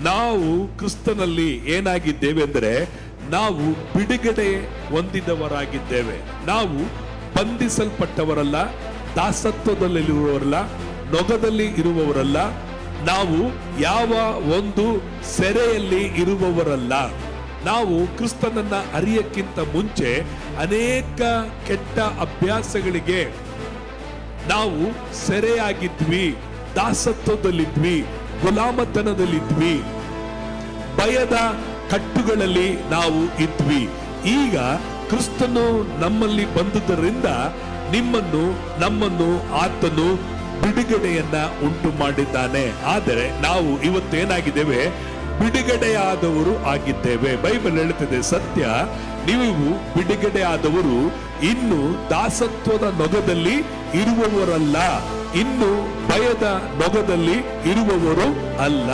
ನಾವು ಕ್ರಿಸ್ತನಲ್ಲಿ ಏನಾಗಿದ್ದೇವೆ ಅಂದರೆ ನಾವು ಬಿಡುಗಡೆ ಹೊಂದಿದವರಾಗಿದ್ದೇವೆ. ನಾವು ಬಂಧಿಸಲ್ಪಟ್ಟವರಲ್ಲ, ದಾಸತ್ವದಲ್ಲಿರುವವರಲ್ಲ, ನೊಗದಲ್ಲಿ ಇರುವವರಲ್ಲ, ನಾವು ಯಾವ ಒಂದು ಸೆರೆಯಲ್ಲಿ ಇರುವವರಲ್ಲ. ನಾವು ಕ್ರಿಸ್ತನನ್ನ ಅರಿಯಕ್ಕಿಂತ ಮುಂಚೆ ಅನೇಕ ಕೆಟ್ಟ ಅಭ್ಯಾಸಗಳಿಗೆ ನಾವು ಸೆರೆಯಾಗಿದ್ವಿ, ದಾಸತ್ವದಲ್ಲಿದ್ವಿ, ಗುಲಾಮತನದಲ್ಲಿದ್ವಿ, ಭಯದ ಕಟ್ಟುಗಳಲ್ಲಿ ನಾವು ಇದ್ವಿ. ಈಗ ಕ್ರಿಸ್ತನು ನಮ್ಮಲ್ಲಿ ಬಂದುದರಿಂದ ನಿಮ್ಮನ್ನು ನಮ್ಮನ್ನು ಆತನು ಬಿಡುಗಡೆಯನ್ನ ಉಂಟು ಮಾಡಿದ್ದಾನೆ. ಆದರೆ ನಾವು ಇವತ್ತೇನಾಗಿದ್ದೇವೆ? ಬಿಡುಗಡೆಯಾದವರು ಆಗಿದ್ದೇವೆ. ಬೈಬಲ್ ಹೇಳುತ್ತದೆ, ಸತ್ಯ, ನೀವು ಬಿಡುಗಡೆ ಆದವರು ಇನ್ನು ದಾಸತ್ವದ ನೊಗದಲ್ಲಿ ಇರುವವರಲ್ಲ, ಇನ್ನು ಭಯದ ನೊಗದಲ್ಲಿ ಇರುವವರು ಅಲ್ಲ.